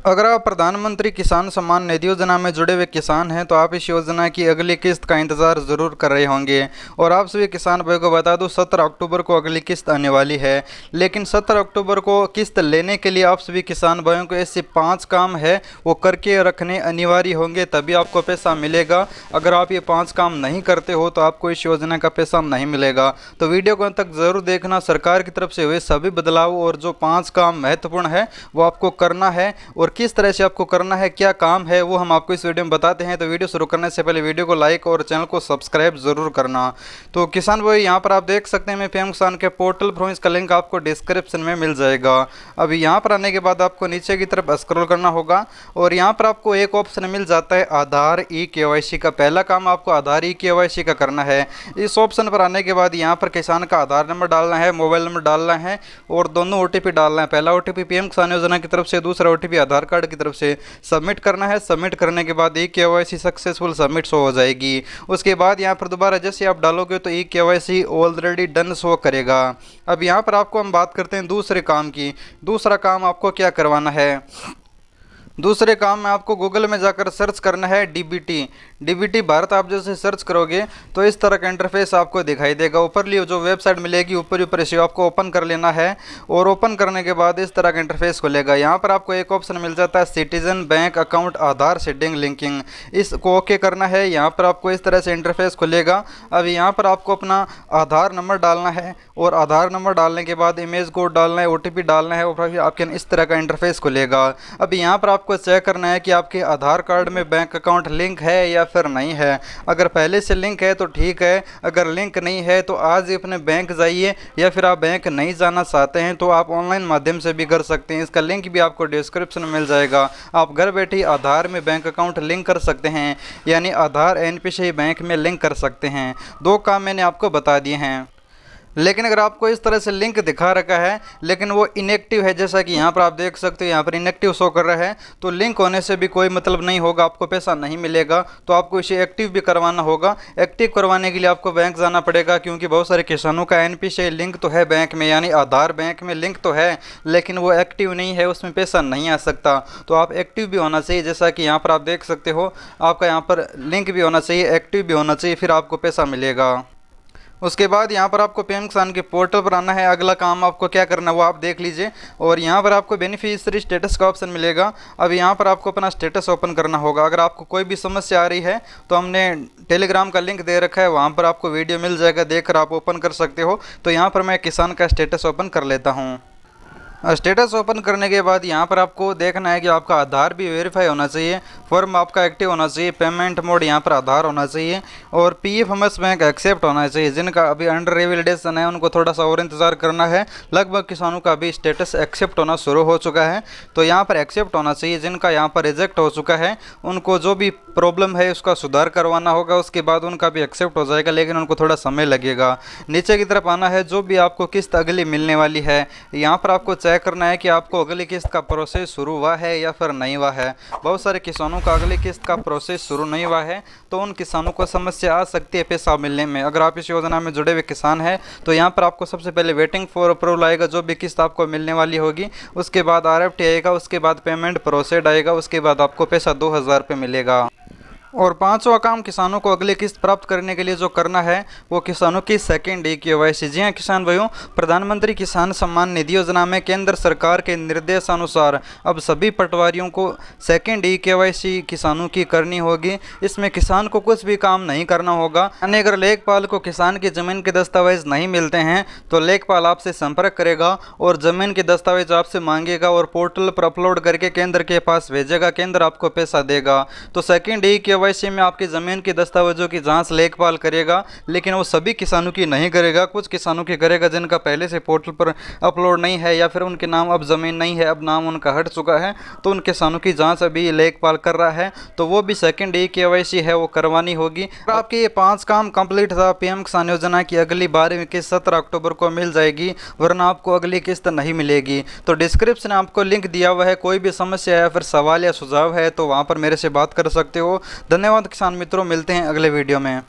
अगर आप प्रधानमंत्री किसान सम्मान निधि योजना में जुड़े हुए किसान हैं तो आप इस योजना की अगली किस्त का इंतज़ार ज़रूर कर रहे होंगे। और आप सभी किसान भाइयों को बता दूं 17 अक्टूबर को अगली किस्त आने वाली है। लेकिन 17 अक्टूबर को किस्त लेने के लिए आप सभी किसान भाइयों को ऐसे 5 काम है वो करके रखने अनिवार्य होंगे, तभी आपको पैसा मिलेगा। अगर आप ये 5 काम नहीं करते हो तो आपको इस योजना का पैसा नहीं मिलेगा। तो वीडियो को अंत तक ज़रूर देखना। सरकार की तरफ से हुए सभी बदलाव और जो 5 काम महत्वपूर्ण है वो आपको करना है, और किस तरह से आपको करना है, क्या काम है, वो हम आपको इस वीडियो में बताते हैं। तो वीडियो शुरू करने से पहले वीडियो को लाइक और चैनल को सब्सक्राइब जरूर करना। तो किसान भाई यहाँ पर आप देख सकते हैं मैं पीएम किसान के पोर्टल पर हूँ, इसका लिंक आपको डिस्क्रिप्शन में मिल जाएगा। अभी यहाँ पर आने के बाद आपको नीचे की तरफ स्क्रॉल करना होगा और यहाँ पर आपको एक ऑप्शन मिल जाता है आधार ई-केवाईसी का। पहला काम आपको आधार ई-केवाईसी का करना है। इस ऑप्शन पर आने के बाद यहाँ पर किसान का आधार नंबर डालना है, मोबाइल नंबर डालना है और दोनों OTP डालना है। पहला OTP पीएम किसान योजना की तरफ से, दूसरा OTP आधार कार्ड की तरफ से सबमिट करना है। सबमिट करने के बाद ई-केवाईसी सक्सेसफुल सबमिट शो हो जाएगी। उसके बाद यहाँ पर दोबारा जैसे आप डालोगे तो ई-केवाईसी ऑलरेडी डन शो करेगा। अब यहाँ पर आपको हम बात करते हैं दूसरे काम की। दूसरा काम आपको क्या करवाना है। दूसरे काम में आपको गूगल में जाकर सर्च करना है डीबीटी भारत। आप जैसे सर्च करोगे तो इस तरह का इंटरफेस आपको दिखाई देगा। ऊपरली जो वेबसाइट मिलेगी ऊपर इसे आपको ओपन कर लेना है और ओपन करने के बाद इस तरह का इंटरफेस खुलेगा। यहाँ पर आपको एक ऑप्शन मिल जाता है सिटीजन बैंक अकाउंट आधार सेटिंग लिंकिंग, इसको ओके करना है। यहाँ पर आपको इस तरह से इंटरफेस खुलेगा। अब यहाँ पर आपको अपना आधार नंबर डालना है और आधार नंबर डालने के बाद इमेज कोड डालना है, OTP डालना है और फिर आपके इस तरह का इंटरफेस खुलेगा। अब यहाँ पर आपको चेक करना है कि आपके आधार कार्ड में बैंक अकाउंट लिंक है या फिर नहीं है। अगर पहले से लिंक है तो ठीक है, अगर लिंक नहीं है तो आज ही अपने बैंक जाइए, या फिर आप बैंक नहीं जाना चाहते हैं तो आप ऑनलाइन माध्यम से भी कर सकते हैं। इसका लिंक भी आपको डिस्क्रिप्शन में मिल जाएगा। आप घर बैठे आधार में बैंक अकाउंट लिंक कर सकते हैं, यानी आधार NP से बैंक में लिंक कर सकते हैं। 2 काम मैंने आपको बता दिए हैं। लेकिन अगर आपको इस तरह से लिंक दिखा रखा है लेकिन वो इनएक्टिव है, जैसा कि यहाँ पर आप देख सकते हो यहाँ पर इनएक्टिव शो कर रहा है, तो लिंक होने से भी कोई मतलब नहीं होगा, आपको पैसा नहीं मिलेगा। तो आपको इसे एक्टिव भी करवाना होगा। एक्टिव करवाने के लिए आपको बैंक जाना पड़ेगा, क्योंकि बहुत सारे किसानों का NP से लिंक तो है बैंक में, यानी आधार बैंक में लिंक तो है लेकिन वो एक्टिव नहीं है, उसमें पैसा नहीं आ सकता। तो आप एक्टिव भी होना चाहिए, जैसा कि यहाँ पर आप देख सकते हो आपका यहाँ पर लिंक भी होना चाहिए, एक्टिव भी होना चाहिए, फिर आपको पैसा मिलेगा। उसके बाद यहाँ पर आपको पीएम किसान के पोर्टल पर आना है। अगला काम आपको क्या करना है वो आप देख लीजिए और यहाँ पर आपको बेनिफिशियरी स्टेटस का ऑप्शन मिलेगा। अब यहाँ पर आपको अपना स्टेटस ओपन करना होगा। अगर आपको कोई भी समस्या आ रही है तो हमने टेलीग्राम का लिंक दे रखा है, वहाँ पर आपको वीडियो मिल जाएगा, देखकर आप ओपन कर सकते हो। तो यहाँ पर मैं किसान का स्टेटस ओपन कर लेता हूँ। स्टेटस ओपन करने के बाद यहाँ पर आपको देखना है कि आपका आधार भी वेरीफाई होना चाहिए, फॉर्म आपका एक्टिव होना चाहिए, पेमेंट मोड यहाँ पर आधार होना चाहिए और PFMS बैंक एक्सेप्ट होना चाहिए। जिनका अभी अंडर रिवैलिडेशन है उनको थोड़ा सा और इंतज़ार करना है। लगभग किसानों का अभी स्टेटस एक्सेप्ट होना शुरू हो चुका है, तो यहाँ पर एक्सेप्ट होना चाहिए। जिनका यहाँ पर रिजेक्ट हो चुका है उनको जो भी प्रॉब्लम है उसका सुधार करवाना होगा, उसके बाद उनका भी एक्सेप्ट हो जाएगा, लेकिन उनको थोड़ा समय लगेगा। नीचे की तरफ आना है, जो भी आपको किस्त अगली मिलने वाली है यहाँ पर आपको चेक करना है कि आपको अगली किस्त का प्रोसेस शुरू हुआ है या फिर नहीं हुआ है। बहुत सारे किसानों का अगली किस्त का प्रोसेस शुरू नहीं हुआ है, तो उन किसानों को समस्या आ सकती है पैसा मिलने में। अगर आप इस योजना में जुड़े हुए किसान हैं तो यहाँ पर आपको सबसे पहले वेटिंग फॉर अप्रूवल आएगा, जो भी किस्त आपको मिलने वाली होगी। उसके बाद RFT आएगा, उसके बाद पेमेंट प्रोसेड आएगा, उसके बाद आपको पैसा 2000 रुपये मिलेगा। और 5वां काम किसानों को अगली किस्त प्राप्त करने के लिए जो करना है वो किसानों की सेकेंड ई-केवाईसी। जी हाँ किसान भाइयों, प्रधानमंत्री किसान सम्मान निधि योजना में केंद्र सरकार के निर्देशानुसार अब सभी पटवारियों को सेकेंड ई-केवाईसी किसानों की करनी होगी। इसमें किसान को कुछ भी काम नहीं करना होगा, यानी अगर लेखपाल को किसान की ज़मीन के दस्तावेज नहीं मिलते हैं तो लेखपाल आपसे संपर्क करेगा और ज़मीन के दस्तावेज आपसे मांगेगा और पोर्टल पर अपलोड करके केंद्र के पास भेजेगा। केंद्र आपको पैसा देगा। तो सेकेंड ई-केवाईसी में आपकी ज़मीन के दस्तावेजों की जांच लेखपाल करेगा, लेकिन वो सभी किसानों की नहीं करेगा, कुछ किसानों की करेगा जिनका पहले से पोर्टल पर अपलोड नहीं है या फिर उनके नाम अब ज़मीन नहीं है, अब नाम उनका हट चुका है, तो उन किसानों की जांच अभी लेखपाल कर रहा है। तो वो भी सेकंड ई-केवाईसी है वो करवानी होगी। आपके ये 5 काम कंप्लीट था पीएम किसान योजना की अगली 12वीं किस्त 17 अक्टूबर को मिल जाएगी, वरना आपको अगली किस्त नहीं मिलेगी। तो डिस्क्रिप्शन में आपको लिंक दिया हुआ है, कोई भी समस्या या फिर सवाल या सुझाव है तो वहाँ पर मेरे से बात कर सकते हो। धन्यवाद किसान मित्रों, मिलते हैं अगले वीडियो में।